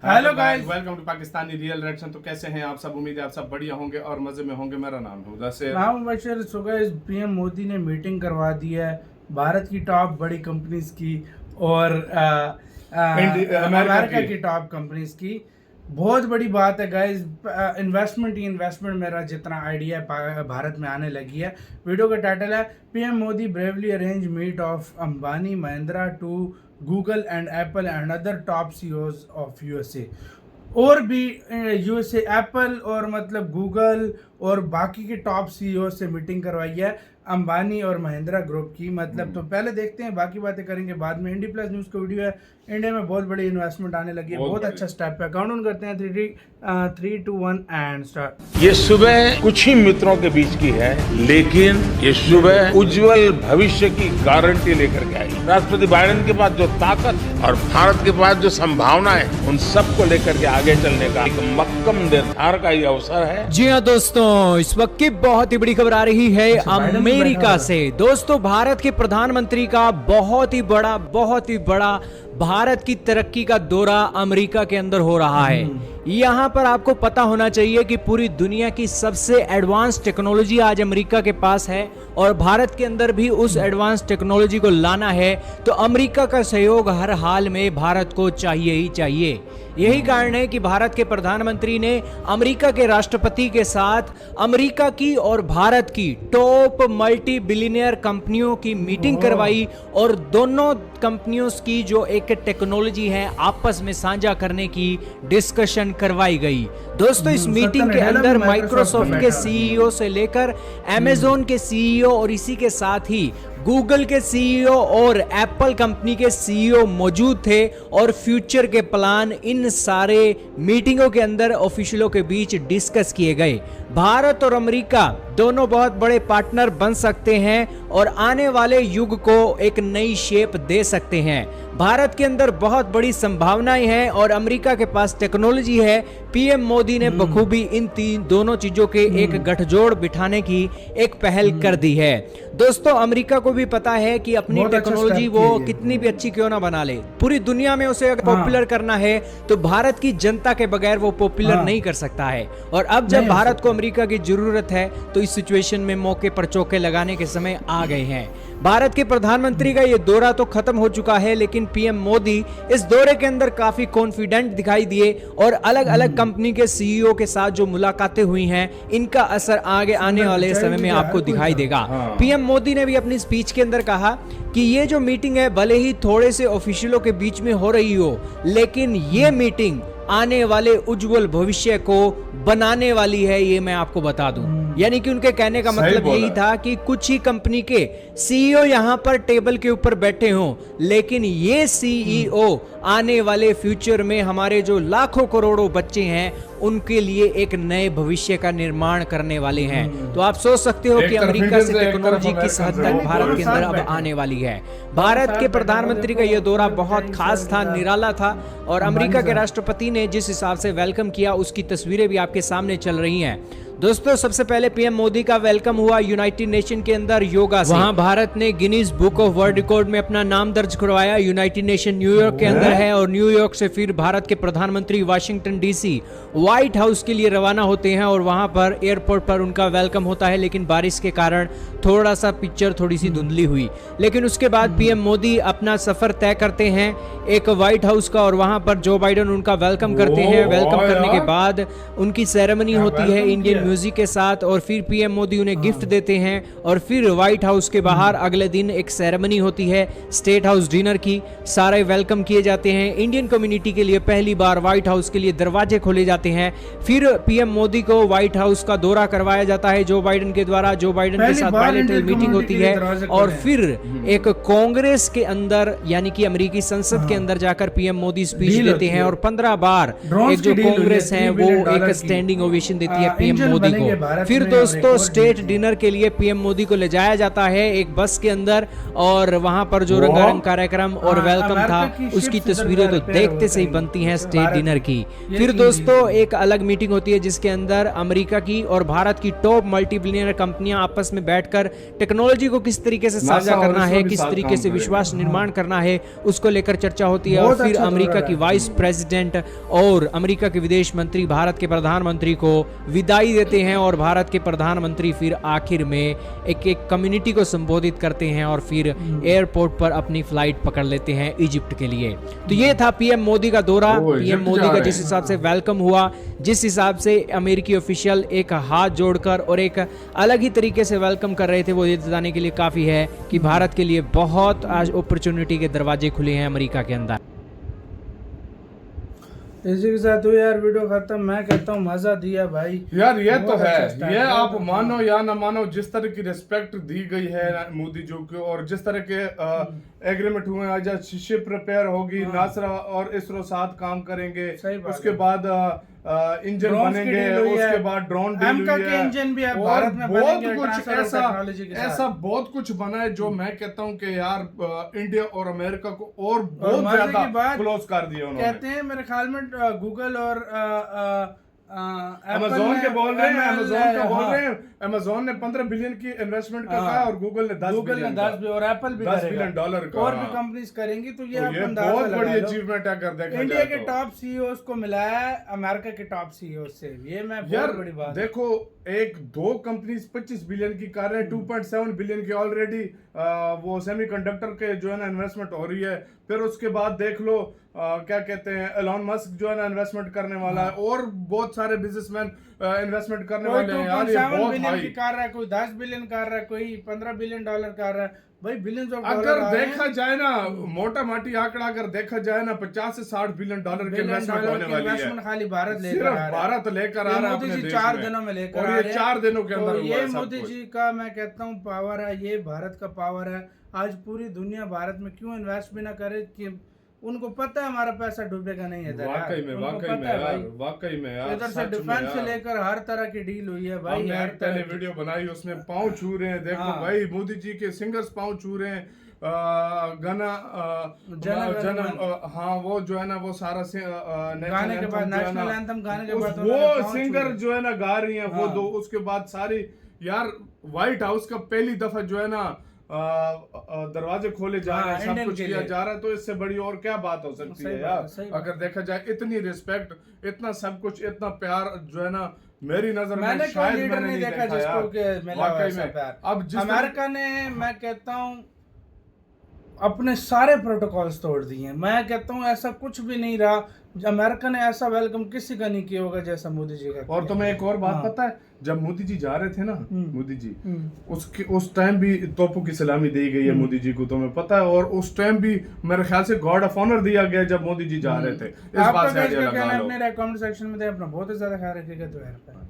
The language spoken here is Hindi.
Hello guys, welcome to Pakistani real reaction. तो कैसे हैं आप सब? उम्मीद है आप सब बढ़िया होंगे और मजे में होंगे। मेरा नाम है मुदस्सिर। नाम बशर। सो गाइस, पीएम मोदी ने मीटिंग करवा दी है भारत की टॉप बड़ी कंपनीज की और अमेरिका की टॉप कंपनीज की। बहुत बड़ी बात है गाइस। इन्वेस्टमेंट मेरा जितना आइडिया है भारत में आने लगी है। वीडियो का टाइटल है PM Modi bravely arrange meet of Ambani Mahindra to Google and Apple and other top CEOs of USA. और भी यूएसए एप्पल और मतलब गूगल और बाकी के टॉप सीईओ से मीटिंग करवाई है अंबानी और महिंद्रा ग्रुप की। मतलब तो पहले देखते हैं, बाकी बातें करेंगे बाद में। इंडी प्लस न्यूज़ का वीडियो है। इंडिया में बहुत बड़ी इन्वेस्टमेंट आने लगी है, बहुत अच्छा स्टेप है। काउंट करते हैं 3 2 1 एंड स्टार्ट। ये सुबह कुछ ही मित्रों के बीच की है, लेकिन ये सुबह उज्जवल भविष्य की गारंटी लेकर के आई। राष्ट्रपति बाइडेन के पास जो ताकत है और भारत के पास जो संभावना है, उन सबको लेकर के आगे चलने का एक मक्कम निर्धार का ये अवसर है। जी हाँ दोस्तों, इस वक्त की बहुत ही बड़ी खबर आ रही है अमेरिका से। दोस्तों, भारत के प्रधानमंत्री का बहुत ही बड़ा भारत की तरक्की का दौरा अमेरिका के अंदर हो रहा है। यहाँ पर आपको पता होना चाहिए कि पूरी दुनिया की सबसे एडवांस टेक्नोलॉजी आज अमेरिका के पास है और भारत के अंदर भी उस एडवांस टेक्नोलॉजी को लाना है तो अमेरिका का सहयोग हर हाल में भारत को चाहिए ही चाहिए। यही कारण है कि भारत के प्रधानमंत्री ने अमेरिका के राष्ट्रपति के साथ अमेरिका की और भारत की टॉप मल्टी बिलियनियर कंपनियों की मीटिंग करवाई और दोनों कंपनियों की जो एक टेक्नोलॉजी है आपस में साझा करने की डिस्कशन करवाई गई। दोस्तों, इस मीटिंग के अंदर माइक्रोसॉफ्ट के सीईओ से लेकर अमेज़न के सीईओ और इसी के साथ ही गूगल के सीईओ और एप्पल कंपनी के सीईओ मौजूद थे और फ्यूचर के प्लान इन सारे मीटिंगों के अंदर ऑफिशियलों के बीच डिस्कस किए गए। भारत और अमेरिका दोनों बहुत बड़े पार्टनर बन सकते हैं और आने वाले युग को एक नई शेप दे सकते हैं। भारत के अंदर बहुत बड़ी संभावनाएं हैं और अमेरिका के पास टेक्नोलॉजी है। पीएम मोदी ने बखूबी इन दोनों चीजों के एक गठजोड़ बिठाने की एक पहल कर दी है। दोस्तों, अमेरिका को भी पता है कि अपनी टेक्नोलॉजी वो कितनी भी अच्छी क्यों ना बना ले, पूरी दुनिया में उसे अगर पॉपुलर करना है तो भारत की जनता के बगैर वो पॉपुलर नहीं कर सकता है। और अब जब भारत को अमेरिका की जरूरत है तो इस सिचुएशन में मौके पर चौके लगाने के समय आ गए हैं। भारत के प्रधानमंत्री का ये दौरा तो खत्म हो चुका है, लेकिन पीएम मोदी इस दौरे के अंदर काफी कॉन्फिडेंट दिखाई दिए और अलग अलग कंपनी के सीईओ के साथ जो मुलाकातें हुई हैं, इनका असर आगे आने वाले समय में आपको दिखाई देगा। पीएम मोदी ने भी अपनी स्पीच के अंदर कहा कि ये जो मीटिंग है भले ही थोड़े से ऑफिशियलों के बीच में हो रही हो, लेकिन ये मीटिंग आने वाले उज्जवल भविष्य को बनाने वाली है, ये मैं आपको बता दूं। यानी कि उनके कहने का मतलब यही था कि कुछ ही कंपनी के सीईओ यहां पर टेबल के ऊपर बैठे हों, लेकिन ये सीईओ आने वाले फ्यूचर में हमारे जो लाखों करोड़ों बच्चे हैं उनके लिए एक नए भविष्य का निर्माण करने वाले हैं। तो आप सोच सकते हो कि अमेरिका से टेक्नोलॉजी किस हद तक भारत के अंदर अब आने वाली है। भारत के प्रधानमंत्री का यह दौरा बहुत खास था, निराला था और अमेरिका के राष्ट्रपति ने जिस हिसाब से वेलकम किया उसकी तस्वीरें भी आपके सामने चल रही हैं। दोस्तों, सबसे पहले पीएम मोदी का वेलकम हुआ यूनाइटेड नेशन के अंदर योगा से। वहां भारत ने Guinness book of world record में अपना नाम दर्ज करवाया। यूनाइटेड नेशन न्यूयॉर्क के अंदर है और न्यूयॉर्क से फिर भारत के प्रधानमंत्री वाशिंगटन डीसी व्हाइट हाउस के लिए रवाना होते हैं और वहां पर एयरपोर्ट पर उनका वेलकम होता है, लेकिन बारिश के कारण थोड़ा सा पिक्चर थोड़ी सी धुंधली हुई। लेकिन उसके बाद पीएम मोदी अपना सफर तय करते हैं एक व्हाइट हाउस का और वहां पर जो बाइडेन उनका वेलकम करते हैं। वेलकम करने के बाद उनकी सेरेमनी होती है इंडियन म्यूजिक के साथ और फिर पीएम मोदी उन्हें गिफ्ट देते हैं और फिर व्हाइट हाउस के बाहर अगले दिन एक सेरेमनी होती है स्टेट हाउस डिनर की। सारे वेलकम किए जाते हैं। इंडियन कम्युनिटी के लिए पहली बार व्हाइट हाउस के लिए दरवाजे खोले जाते हैं। फिर पीएम मोदी को व्हाइट हाउस का दौरा करवाया जाता है जो बाइडेन के द्वारा। जो बाइडेन के साथ बायलैटरल मीटिंग होती है और फिर एक कांग्रेस के अंदर यानी कि अमेरिकी संसद के अंदर जाकर पीएम मोदी स्पीच देते हैं और 15 बार एक जो कांग्रेस है वो एक स्टैंडिंग ओवेशन देती है पीएम मोदी को। फिर दोस्तों, स्टेट डिनर के लिए पीएम मोदी को ले जाया जाता है एक बस के अंदर और वहां पर जो रंगारंग कार्यक्रम और वेलकम था उसकी तस्वीरें तो देखते से ही बनती हैं स्टेट डिनर की। फिर दोस्तों, एक एक अलग मीटिंग होती है जिसके अंदर अमेरिका की और भारत की टॉप मल्टीबिलियनर कंपनियां आपस में बैठकर टेक्नोलॉजी को किस तरीके से साझा NASA और करना इसरो है, भी किस साथ तरीके काम से करेंगे। विश्वास निर्माण करना है, उसको लेकर चर्चा होती है। और बहुत फिर अच्छा अमेरिका दौरा की है। वाइस प्रेसिडेंट और अमेरिका के विदेश मंत्री भारत के प्रधानमंत्री को विदाई देते हैं और भारत के प्रधानमंत्री फिर आखिर में एक कम्युनिटी को संबोधित करते हैं और फिर एयरपोर्ट पर अपनी फ्लाइट पकड़ लेते हैं इजिप्ट के लिए। तो ये था पीएम मोदी का दौरा। पीएम इजिप्ट मोदी जा का रहे जिस हैं। हिसाब से वेलकम हुआ, जिस हिसाब से अमेरिकी ऑफिशियल एक हाथ जोड़कर और एक अलग ही तरीके से वेलकम कर रहे थे, वो ये बताने के लिए काफी है कि भारत के लिए बहुत आज अपॉर्चुनिटी के दरवाजे खुले हैं अमेरिका के अंदर। इसी के साथ हुई यार वीडियो खत्म। मैं कहता हूँ मजा दिया भाई यार ये तो बहुत है, अच्छा स्टाइल ये है। आप मानो या ना मानो, जिस तरह की रिस्पेक्ट दी गई है मोदी जी को और जिस तरह के एग्रीमेंट हुए हैं, आज शिप रिपेयर होगी, नासरा और इसरो साथ काम करेंगे, सही बात उसके है। बाद इंजन Drones की बनेंगे, deal हुई है। उसके बाद ड्रोन डील एमका हुई के है, इंजन भी अब और भारत में बहुत बनेंगे कुछ transfer of ऐसा technology के साथ। ऐसा बहुत कुछ बना है जो मैं कहता हूँ कि यार इंडिया और अमेरिका को और और बहुत मजे ज्यादा की बात क्लोज कर दिया उन्होंने। कहते हैं मेरे ख्याल में गूगल और अमेज़न के बोल रहे हैं, अमेज़न का बोल रहे हैं, अमेज़न ने 15 बिलियन की इन्वेस्टमेंट का कहा और गूगल ने 10 गूगल ने 10 और एप्पल भी 10 करेगा। बिलियन डॉलर का। और भी कंपनीज करेंगी। तो ये तो आप ये अंदाजा बहुत लगा बड़ी लो। अचीवमेंट है अगर देखा इंडिया जाए के तो। टॉप सीईओ को मिला है अमेरिका के टॉप सीईओ से, ये मैं यार बहुत बड़ी बात है। देखो, एक दो कंपनीज 25 बिलियन की कर रहे हैं, 2.7 बिलियन की ऑलरेडी वो सेमीकंडक्टर के जो है ना इन्वेस्टमेंट हो रही है। फिर उसके बाद देख लो क्या कहते हैं, एलॉन मस्क जो है ना इन्वेस्टमेंट करने वाला है और बहुत सारे बिजनेसमैन इन्वेस्टमेंट करने कोई वाले हैं। यार ये 2.7 बहुत बिलियन हाई, की कर रहा है, कोई 10 बिलियन कर रहा है, कोई 15 बिलियन डॉलर कर रहा है। भाई बिलियंस ऑफ डॉलर अगर देखा जाए ना, मोटा माटी आंकड़ा अगर देखा जाए ना, 50 से 60 बिलियन डॉलर की इन्वेस्टमेंट होने वाली है। इन्वेस्टमेंट खाली भारत लेकर सिर्फ आ रहा है। भारत लेकर आ रहा है मोदी अपने जी देश 4 में। दिनों में लेकर और आ ये रहे हैं। 4 दिनों के अंदर तो हुआ ये है सब मोदी कुछ। जी का मैं कहता हूँ पावर है, ये भारत का पावर है। आज पूरी दुनिया भारत में क्यों इन्वेस्ट भी ना करे कि उनको पता है हमारा पैसा डूबेगा नहीं है। वाकई में यार, वाकई में यार, इधर से सच में डिफेंस से यार। लेकर हर तरह की डील हुई है भाई। हमने हर एक पहले तरह की। वीडियो बनाई, उसमें पाँव छू रहे हैं। देखो हाँ। भाई, मोदी जी के सिंगर्स पाँव छू रहे हैं। हाँ वो जो है ना, वो सारा गाने के बाद नेशनल एंथम गाने के बाद वो सिंगर जो है ना गा रही हैं वो दो। उसके बाद सारी यार व्हाइट हाउस का पहली दफा जो है ना दरवाजे खोले जा रहे हैं, सब कुछ किया जा रहा है। तो इससे बड़ी और क्या बात हो सकती है यार। अगर देखा जाए, इतनी रिस्पेक्ट, इतना सब कुछ, इतना प्यार जो है ना, मेरी नजर में शायद मैंने नहीं देखा जिसको के मिला वाकई वैसा में। प्यार। अब जिस अमेरिका ने, मैं कहता हूँ, अपने सारे प्रोटोकॉल्स तोड़ दिए। मैं कहता हूँ ऐसा कुछ भी नहीं रहा। अमेरिका ने ऐसा वेलकम किसी का नहीं किया होगा जैसा मोदी जी का। और तुम्हें एक और बात पता है, जब मोदी जी जा रहे थे ना, मोदी जी उसके उस टाइम भी तोपों की सलामी दी गई है मोदी जी को, तुम्हें पता है। और उस टाइम भी मेरे ख्याल से गॉड ऑफ ऑनर दिया गया जब मोदी जी जा रहे थे। इस बात से आइडिया लगा लो। अपने कमेंट सेक्शन में दे, अपना बहुत ही ज्यादा ख्याल रखिएगा। तो यार